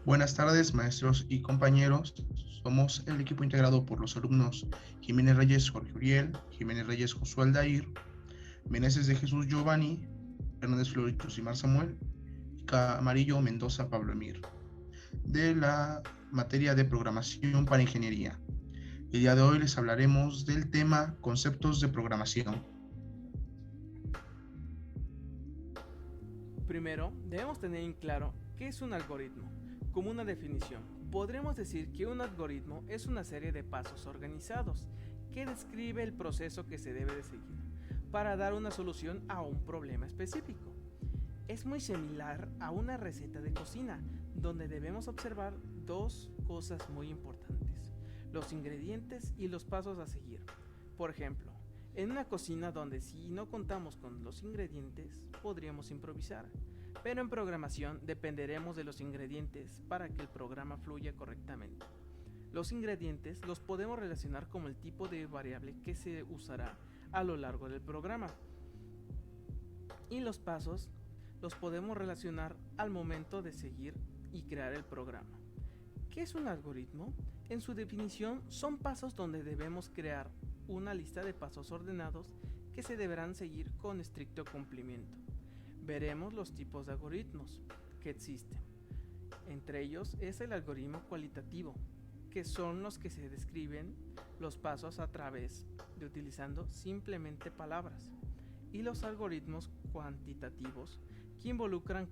Buenas tardes, maestros y compañeros. Somos el equipo integrado por los alumnos Jiménez Reyes Jorge Uriel, Jiménez Reyes Josué Aldair, Meneses de Jesús Giovanni, Hernández Florito Simar Samuel y Camarillo Mendoza Pablo Emir, de la materia de programación para ingeniería. El día de hoy les hablaremos del tema conceptos de programación. Primero, debemos tener en claro qué es un algoritmo. Como una definición, podremos decir que un algoritmo es una serie de pasos organizados que describe el proceso que se debe de seguir para dar una solución a un problema específico. Es muy similar a una receta de cocina, donde debemos observar dos cosas muy importantes: los ingredientes y los pasos a seguir. Por ejemplo, en una cocina donde si no contamos con los ingredientes, podríamos improvisar. Pero en programación dependeremos de los ingredientes para que el programa fluya correctamente. Los ingredientes los podemos relacionar como el tipo de variable que se usará a lo largo del programa. Y los pasos los podemos relacionar al momento de seguir y crear el programa. ¿Qué es un algoritmo? En su definición, son pasos donde debemos crear una lista de pasos ordenados que se deberán seguir con estricto cumplimiento. Veremos los tipos de algoritmos que existen. Entre ellos es el algoritmo cualitativo, que son los que se describen los pasos a través de utilizando simplemente palabras, y los algoritmos cuantitativos, que involucran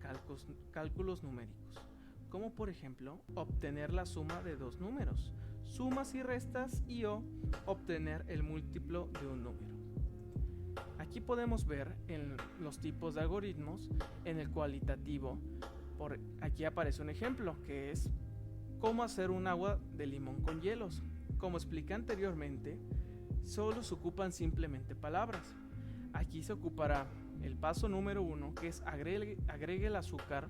cálculos numéricos, como por ejemplo obtener la suma de dos números, sumas y restas, y o obtener el múltiplo de un número. Aquí podemos ver en los tipos de algoritmos. En el cualitativo, aquí aparece un ejemplo que es cómo hacer un agua de limón con hielos. Como expliqué anteriormente, solo se ocupan simplemente palabras. Aquí se ocupará el paso número 1, que es agregue el azúcar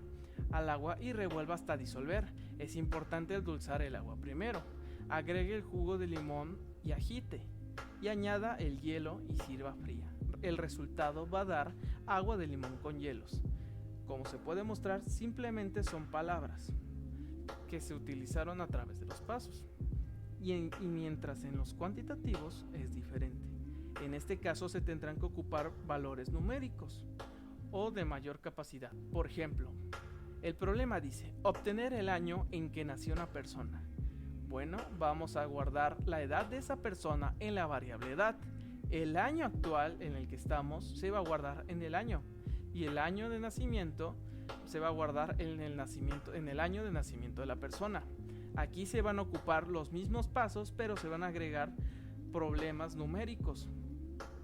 al agua y revuelva hasta disolver. Es importante endulzar el agua primero. Agregue el jugo de limón y agite, y añada el hielo y sirva fría. El resultado va a dar agua de limón con hielos. Como se puede mostrar, simplemente son palabras que se utilizaron a través de los pasos. Y mientras en los cuantitativos es diferente. En este caso se tendrán que ocupar valores numéricos o de mayor capacidad. Por ejemplo, el problema dice obtener el año en que nació una persona. Bueno, vamos a guardar la edad de esa persona en la variable edad. El año actual en el que estamos se va a guardar en el año, y el año de nacimiento se va a guardar en el año de nacimiento de la persona. Aquí se van a ocupar los mismos pasos, pero se van a agregar problemas numéricos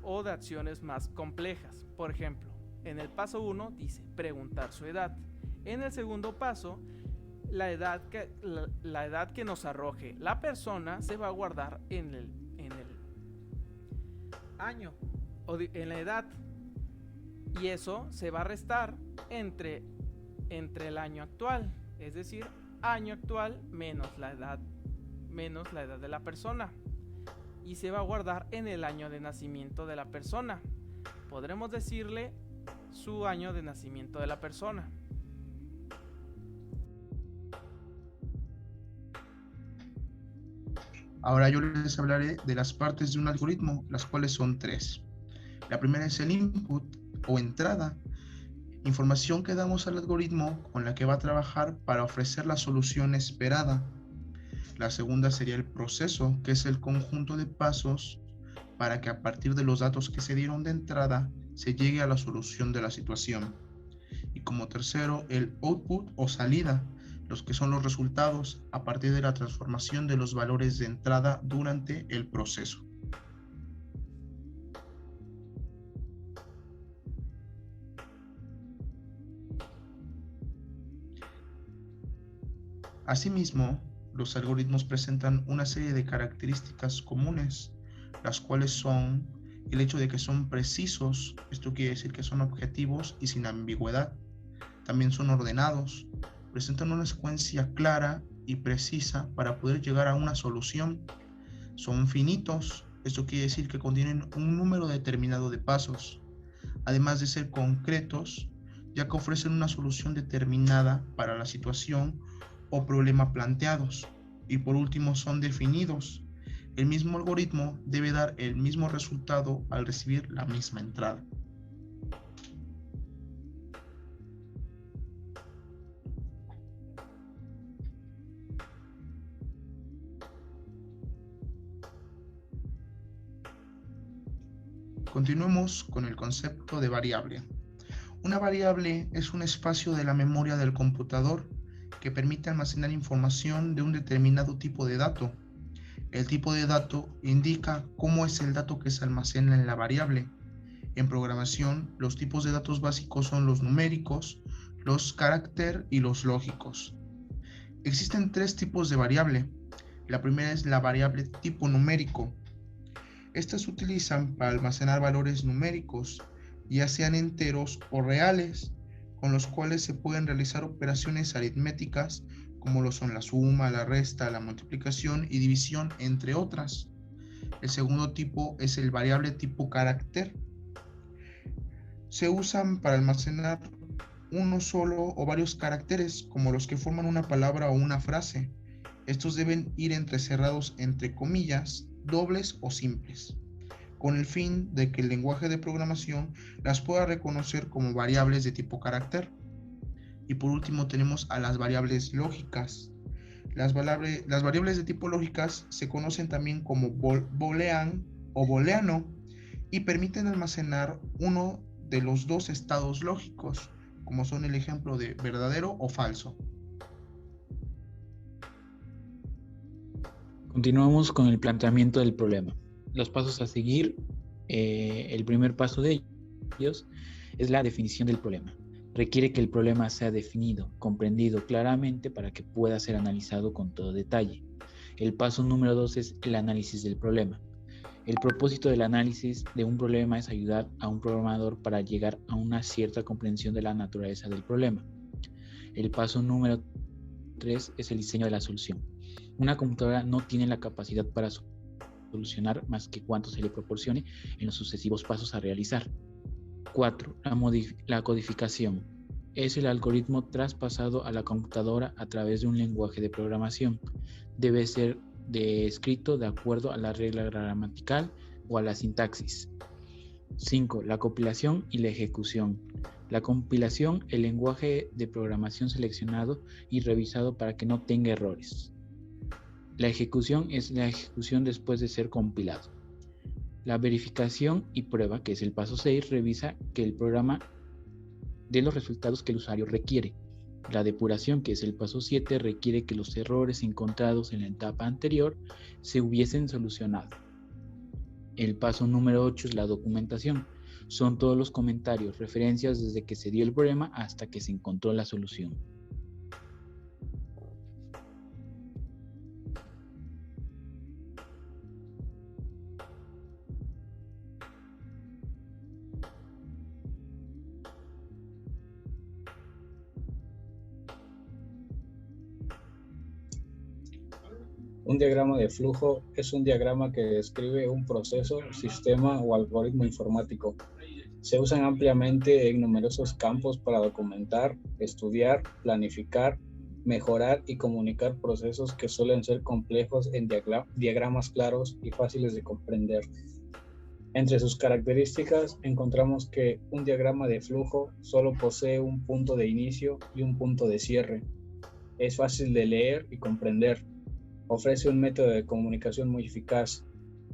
o de acciones más complejas. Por ejemplo, en el paso 1 dice preguntar su edad. En el segundo paso, la edad que nos arroje la persona se va a guardar en el año o en la edad, y eso se va a restar entre el año actual, es decir, año actual menos la edad de la persona, y se va a guardar en el año de nacimiento de la persona. Podremos decirle su año de nacimiento de la persona. Ahora yo les hablaré de las partes de un algoritmo, las cuales son tres. La primera es el input o entrada, información que damos al algoritmo con la que va a trabajar para ofrecer la solución esperada. La segunda sería el proceso, que es el conjunto de pasos para que a partir de los datos que se dieron de entrada se llegue a la solución de la situación. Y como tercero, el output o salida, los que son los resultados a partir de la transformación de los valores de entrada durante el proceso. Asimismo, los algoritmos presentan una serie de características comunes, las cuales son el hecho de que son precisos, esto quiere decir que son objetivos y sin ambigüedad. También son ordenados, presentan una secuencia clara y precisa para poder llegar a una solución. Son finitos, esto quiere decir que contienen un número determinado de pasos, además de ser concretos, ya que ofrecen una solución determinada para la situación o problema planteados. Y por último son definidos. El mismo algoritmo debe dar el mismo resultado al recibir la misma entrada. Continuemos con el concepto de variable. Una variable es un espacio de la memoria del computador que permite almacenar información de un determinado tipo de dato. El tipo de dato indica cómo es el dato que se almacena en la variable. En programación, los tipos de datos básicos son los numéricos, los carácter y los lógicos. Existen tres tipos de variable. La primera es la variable tipo numérico. Estas se utilizan para almacenar valores numéricos, ya sean enteros o reales, con los cuales se pueden realizar operaciones aritméticas como lo son la suma, la resta, la multiplicación y división, entre otras. El segundo tipo es el variable tipo carácter. Se usan para almacenar uno solo o varios caracteres, como los que forman una palabra o una frase. Estos deben ir entrecerrados entre comillas, dobles o simples, con el fin de que el lenguaje de programación las pueda reconocer como variables de tipo carácter. Y por último tenemos a las variables lógicas. Las variables de tipo lógicas se conocen también como boolean o booleano y permiten almacenar uno de los dos estados lógicos, como son el ejemplo de verdadero o falso. Continuamos con el planteamiento del problema. Los pasos a seguir, el primer paso de ellos es la definición del problema. Requiere que el problema sea definido, comprendido claramente para que pueda ser analizado con todo detalle. El paso número 2 es el análisis del problema. El propósito del análisis de un problema es ayudar a un programador para llegar a una cierta comprensión de la naturaleza del problema. El paso número 3 es el diseño de la solución. Una computadora no tiene la capacidad para solucionar más que cuanto se le proporcione en los sucesivos pasos a realizar. 4. La codificación. Es el algoritmo traspasado a la computadora a través de un lenguaje de programación. Debe ser escrito de acuerdo a la regla gramatical o a la sintaxis. 5. La compilación y la ejecución. La compilación, el lenguaje de programación seleccionado y revisado para que no tenga errores. La ejecución es la ejecución después de ser compilado. La verificación y prueba, que es el paso 6, revisa que el programa dé los resultados que el usuario requiere. La depuración, que es el paso 7, requiere que los errores encontrados en la etapa anterior se hubiesen solucionado. El paso número 8 es la documentación. Son todos los comentarios, referencias desde que se dio el problema hasta que se encontró la solución. Un diagrama de flujo es un diagrama que describe un proceso, sistema o algoritmo informático. Se usan ampliamente en numerosos campos para documentar, estudiar, planificar, mejorar y comunicar procesos que suelen ser complejos en diagramas claros y fáciles de comprender. Entre sus características encontramos que un diagrama de flujo solo posee un punto de inicio y un punto de cierre. Es fácil de leer y comprender. Ofrece un método de comunicación muy eficaz.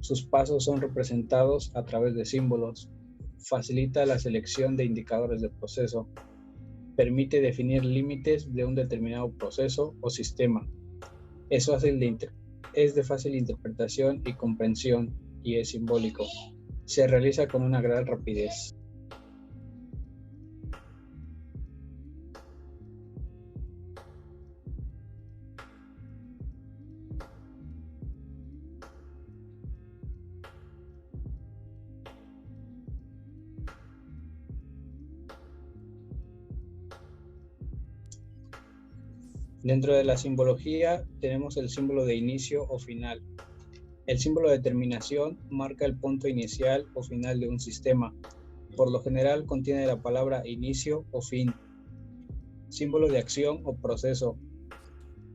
Sus pasos son representados a través de símbolos. Facilita la selección de indicadores de proceso. Permite definir límites de un determinado proceso o sistema. Es de fácil interpretación y comprensión y es simbólico. Se realiza con una gran rapidez. Dentro de la simbología tenemos el símbolo de inicio o final. El símbolo de terminación marca el punto inicial o final de un sistema. Por lo general contiene la palabra inicio o fin. Símbolo de acción o proceso.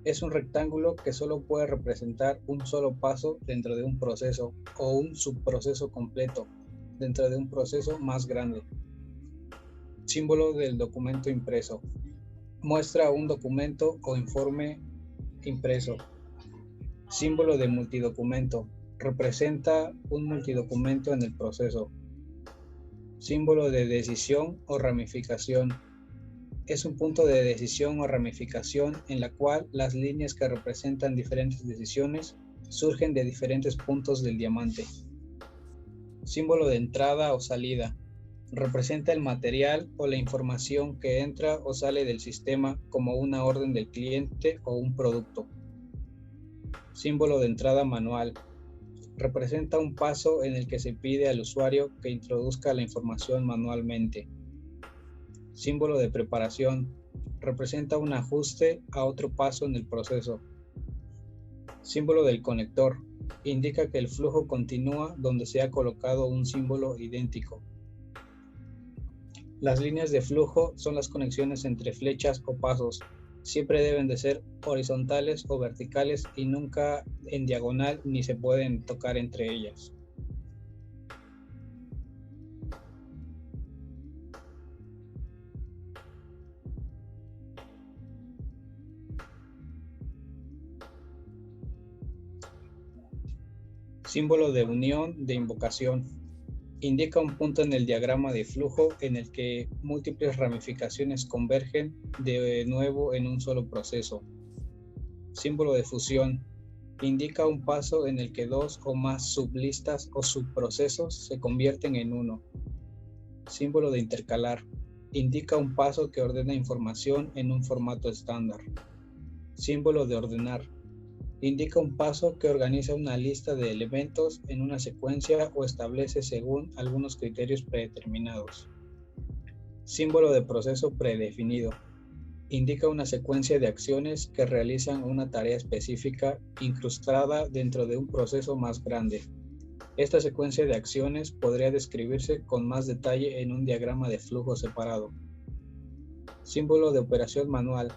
Es un rectángulo que solo puede representar un solo paso dentro de un proceso o un subproceso completo dentro de un proceso más grande. Símbolo del documento impreso. Muestra un documento o informe impreso. Símbolo de multidocumento. Representa un multidocumento en el proceso. Símbolo de decisión o ramificación. Es un punto de decisión o ramificación en la cual las líneas que representan diferentes decisiones surgen de diferentes puntos del diamante. Símbolo de entrada o salida. Representa el material o la información que entra o sale del sistema como una orden del cliente o un producto. Símbolo de entrada manual. Representa un paso en el que se pide al usuario que introduzca la información manualmente. Símbolo de preparación. Representa un ajuste a otro paso en el proceso. Símbolo del conector. Indica que el flujo continúa donde se ha colocado un símbolo idéntico. Las líneas de flujo son las conexiones entre flechas o pasos. Siempre deben de ser horizontales o verticales y nunca en diagonal ni se pueden tocar entre ellas. Símbolo de unión de invocación. Indica un punto en el diagrama de flujo en el que múltiples ramificaciones convergen de nuevo en un solo proceso. Símbolo de fusión. Indica un paso en el que dos o más sublistas o subprocesos se convierten en uno. Símbolo de intercalar. Indica un paso que ordena información en un formato estándar. Símbolo de ordenar. Indica un paso que organiza una lista de elementos en una secuencia o establece según algunos criterios predeterminados. Símbolo de proceso predefinido. Indica una secuencia de acciones que realizan una tarea específica incrustada dentro de un proceso más grande. Esta secuencia de acciones podría describirse con más detalle en un diagrama de flujo separado. Símbolo de operación manual.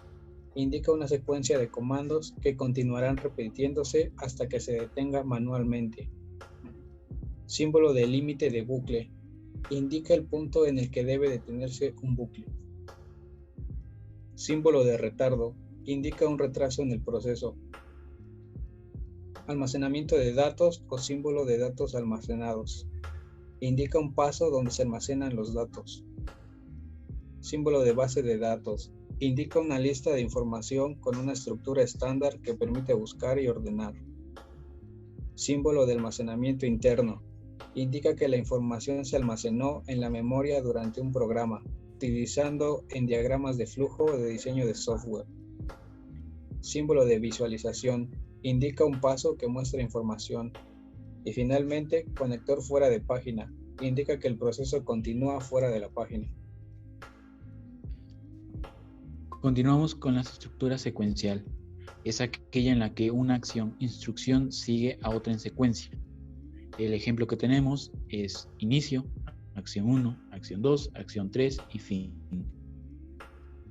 Indica una secuencia de comandos que continuarán repitiéndose hasta que se detenga manualmente. Símbolo de límite de bucle. Indica el punto en el que debe detenerse un bucle. Símbolo de retardo. Indica un retraso en el proceso. Almacenamiento de datos o símbolo de datos almacenados. Indica un paso donde se almacenan los datos. Símbolo de base de datos. Indica una lista de información con una estructura estándar que permite buscar y ordenar. Símbolo de almacenamiento interno. Indica que la información se almacenó en la memoria durante un programa, utilizando en diagramas de flujo o de diseño de software. Símbolo de visualización. Indica un paso que muestra información. Y finalmente, conector fuera de página. Indica que el proceso continúa fuera de la página. Continuamos con la estructura secuencial. Es aquella en la que una acción, instrucción, sigue a otra en secuencia. El ejemplo que tenemos es inicio, acción 1, acción 2, acción 3 y fin.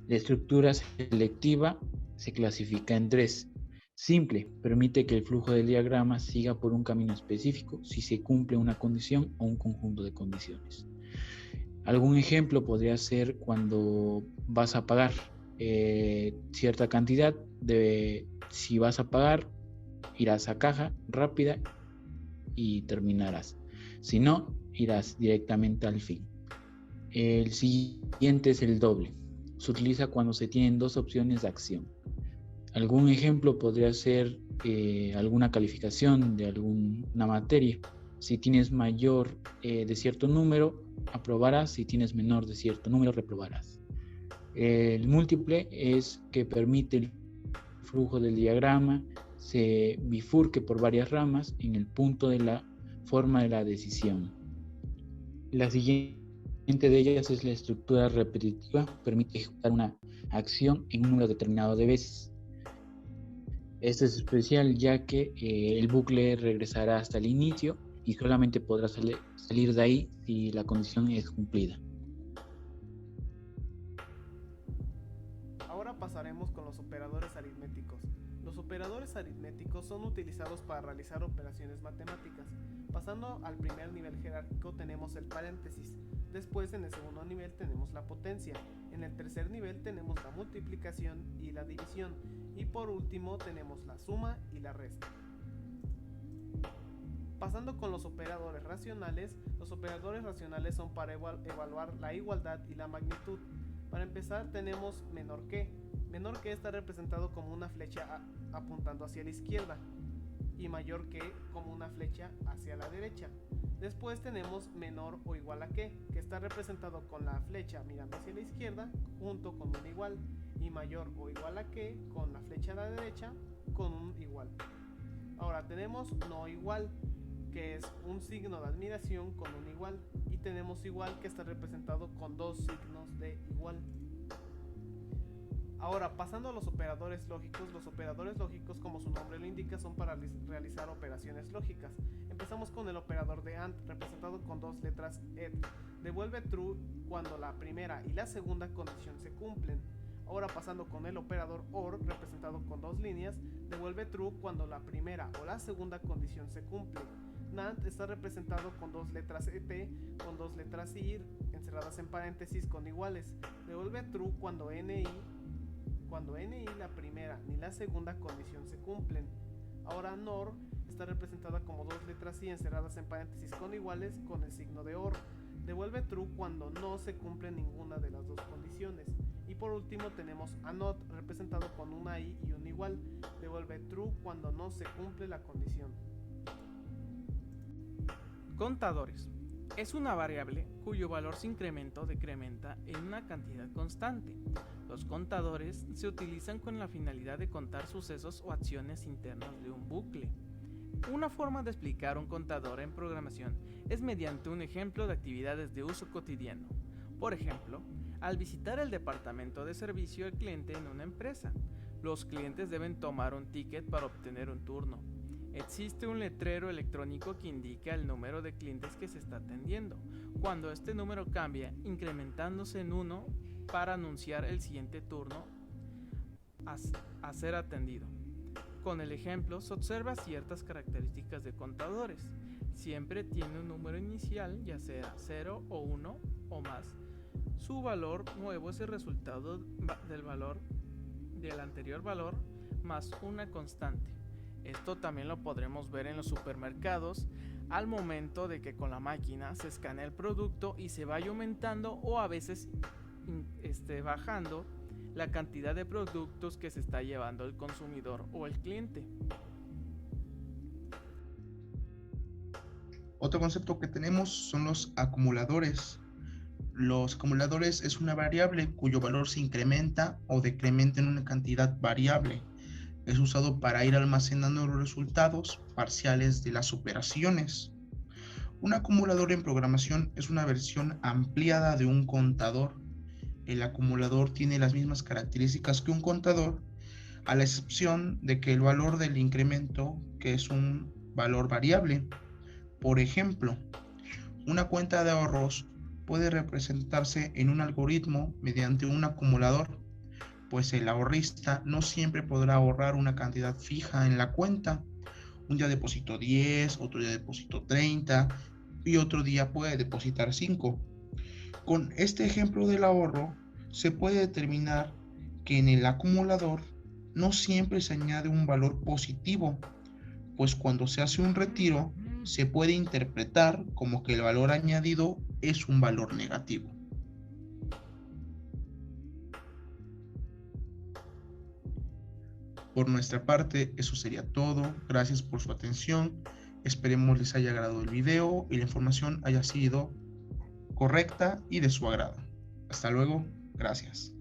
La estructura selectiva se clasifica en 3. Simple, permite que el flujo del diagrama siga por un camino específico si se cumple una condición o un conjunto de condiciones. Algún ejemplo podría ser cuando vas a pagar cierta cantidad si vas a pagar, irás a caja rápida y terminarás. Si no, irás directamente al fin. El siguiente es el doble. Se utiliza cuando se tienen dos opciones de acción. Algún ejemplo podría ser alguna calificación de alguna materia. Si tienes mayor de cierto número, aprobarás. Si tienes menor de cierto número, reprobarás. El múltiple es que permite el flujo del diagrama se bifurque por varias ramas en el punto de la forma de la decisión. La siguiente de ellas es la estructura repetitiva, permite ejecutar una acción en un número determinado de veces. Este es especial ya que el bucle regresará hasta el inicio y solamente podrá salir de ahí si la condición es cumplida. Ahora pasaremos con los operadores aritméticos. Los operadores aritméticos son utilizados para realizar operaciones matemáticas. Pasando al primer nivel jerárquico tenemos el paréntesis. Después, en el segundo nivel tenemos la potencia. En el tercer nivel tenemos la multiplicación y la división. Y por último tenemos la suma y la resta. Pasando con los operadores racionales son para evaluar la igualdad y la magnitud. Para empezar tenemos menor que. Menor que está representado como una flecha apuntando hacia la izquierda y mayor que como una flecha hacia la derecha. Después tenemos menor o igual a que está representado con la flecha mirando hacia la izquierda junto con un igual, y mayor o igual a que con la flecha a la derecha con un igual. Ahora tenemos no igual, que es un signo de admiración con un igual, y tenemos igual que está representado con dos signos de igual. Ahora, pasando a los operadores lógicos, como su nombre lo indica, son para realizar operaciones lógicas. Empezamos con el operador de AND, representado con dos letras ED. Devuelve true cuando la primera y la segunda condición se cumplen. Ahora, pasando con el operador OR, representado con dos líneas, devuelve true cuando la primera o la segunda condición se cumple. NAND está representado con dos letras ET, con dos letras IR, encerradas en paréntesis con iguales. Devuelve true cuando NI la primera ni la segunda condición se cumplen. Ahora NOR está representada como dos letras I encerradas en paréntesis con iguales con el signo de OR. Devuelve true cuando no se cumple ninguna de las dos condiciones. Y por último tenemos ANOT, representado con una I y un igual. Devuelve true cuando no se cumple la condición. Contadores. Es una variable cuyo valor se incrementa o decrementa en una cantidad constante. Los contadores se utilizan con la finalidad de contar sucesos o acciones internas de un bucle. Una forma de explicar un contador en programación es mediante un ejemplo de actividades de uso cotidiano. Por ejemplo, al visitar el departamento de servicio al cliente en una empresa, los clientes deben tomar un ticket para obtener un turno. Existe un letrero electrónico que indica el número de clientes que se está atendiendo, cuando este número cambia, incrementándose en 1 para anunciar el siguiente turno a ser atendido. Con el ejemplo se observa ciertas características de contadores. Siempre tiene un número inicial, ya sea 0 o 1 o más. Su valor nuevo es el resultado del anterior valor más una constante. Esto también lo podremos ver en los supermercados al momento de que con la máquina se escanea el producto y se vaya aumentando o a veces bajando la cantidad de productos que se está llevando el consumidor o el cliente. Otro concepto que tenemos son los acumuladores. Los acumuladores es una variable cuyo valor se incrementa o decrementa en una cantidad variable. Es usado para ir almacenando los resultados parciales de las operaciones. Un acumulador en programación es una versión ampliada de un contador. El acumulador tiene las mismas características que un contador, a la excepción de que el valor del incremento, que es un valor variable. Por ejemplo, una cuenta de ahorros puede representarse en un algoritmo mediante un acumulador, pues el ahorrista no siempre podrá ahorrar una cantidad fija en la cuenta. Un día depositó 10, otro día depositó 30 y otro día puede depositar 5. Con este ejemplo del ahorro se puede determinar que en el acumulador no siempre se añade un valor positivo, pues cuando se hace un retiro se puede interpretar como que el valor añadido es un valor negativo. Por nuestra parte, eso sería todo. Gracias por su atención. Esperemos les haya agradado el video y la información haya sido correcta y de su agrado. Hasta luego. Gracias.